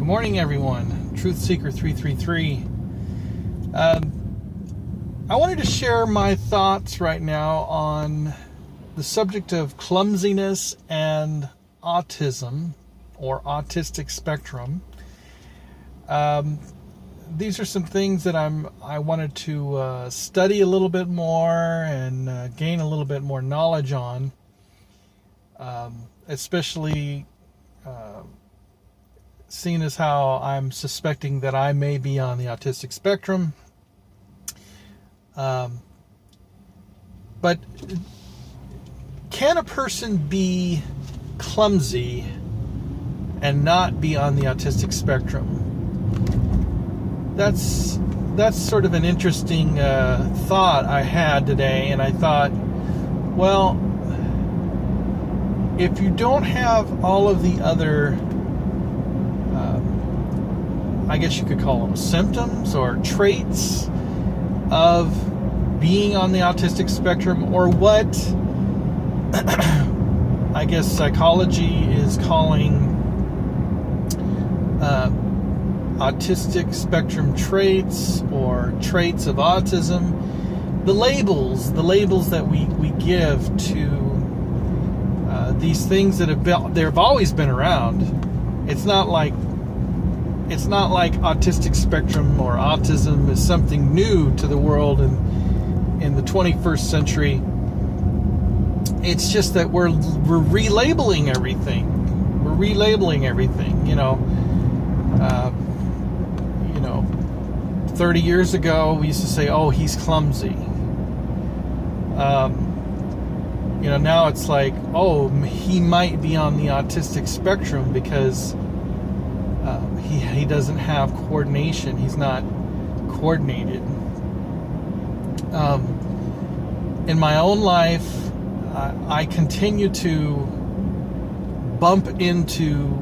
Good morning, everyone. Truth Seeker 333. I wanted to share my thoughts right now on the subject of clumsiness and autism, or autistic spectrum. These are some things that I wanted to study a little bit more and gain a little bit more knowledge on, especially seeing as how I'm suspecting that I may be on the autistic spectrum. But can a person be clumsy and not be on the autistic spectrum? That's sort of an interesting thought I had today, and I thought, well, if you don't have all of the other I guess you could call them symptoms or traits of being on the autistic spectrum, or what I guess psychology is calling autistic spectrum traits or traits of autism, the labels that we give to these things that they've always been around. It's not like autistic spectrum or autism is something new to the world in the 21st century. It's just that we're relabeling everything. We're relabeling everything. 30 years ago we used to say, "Oh, he's clumsy." Now it's like, "Oh, he might be on the autistic spectrum because he doesn't have coordination. He's not coordinated." In my own life, I continue to bump into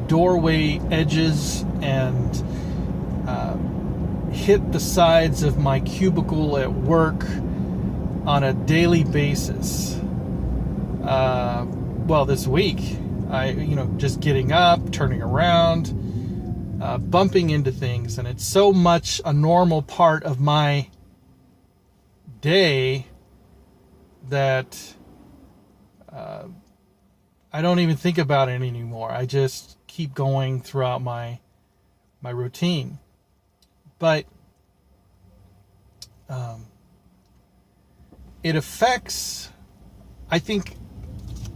doorway edges and hit the sides of my cubicle at work on a daily basis. This week, just getting up, turning around, bumping into things, and it's so much a normal part of my day that I don't even think about it anymore. I just keep going throughout my routine. But it affects, I think,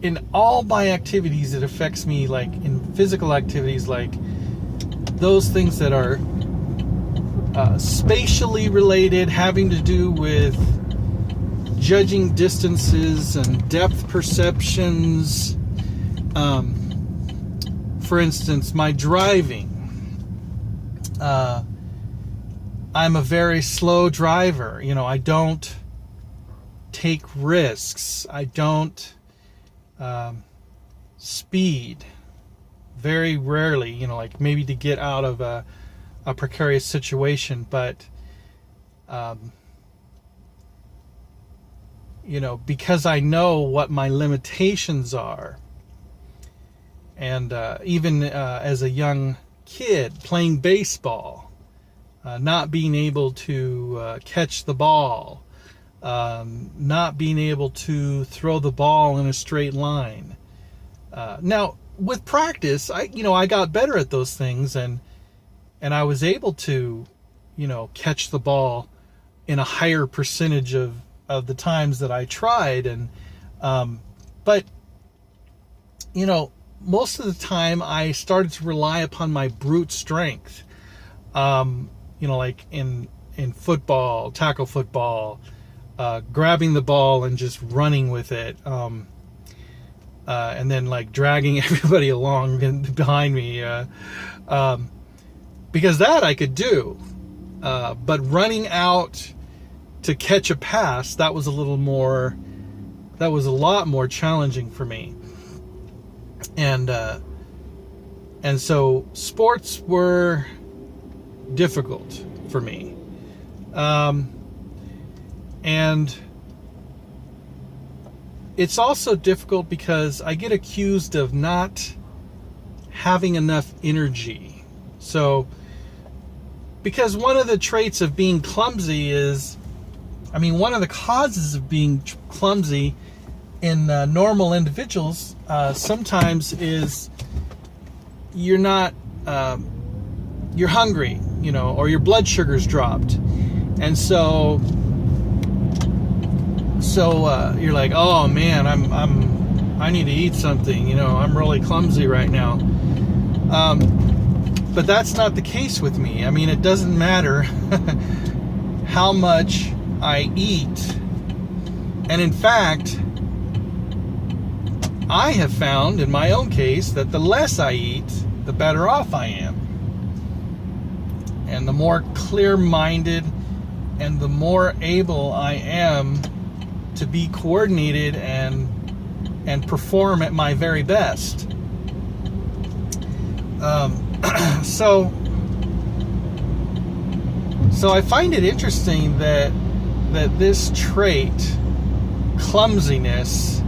in all my activities, it affects me, like in physical activities, like those things that are spatially related, having to do with judging distances and depth perceptions. For instance, my driving. I'm a very slow driver. I don't take risks. I don't speed. Very rarely, like maybe to get out of a precarious situation, but because I know what my limitations are, and even as a young kid playing baseball, not being able to catch the ball, not being able to throw the ball in a straight line. Now, with practice, I got better at those things, and I was able to, catch the ball in a higher percentage of the times that I tried. And but most of the time I started to rely upon my brute strength. Like in football, tackle football, grabbing the ball and just running with it. And then like dragging everybody along behind me, because that I could do, but running out to catch a pass, that was a lot more challenging for me. And so sports were difficult for me, and it's also difficult because I get accused of not having enough energy. So, because one of the traits of being clumsy is, one of the causes of being clumsy in normal individuals sometimes is you're not, you're hungry, or your blood sugar's dropped. And so you're like, oh man, I need to eat something, I'm really clumsy right now. But that's not the case with me. It doesn't matter how much I eat. And in fact, I have found in my own case that the less I eat, the better off I am. And the more clear-minded and the more able I am to be coordinated and perform at my very best. So I find it interesting that this trait, clumsiness,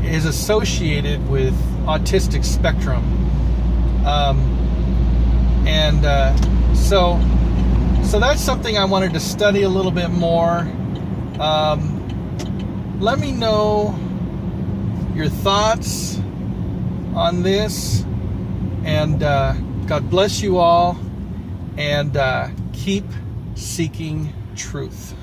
is associated with autistic spectrum. So that's something I wanted to study a little bit more. Let me know your thoughts on this, and God bless you all, and keep seeking truth.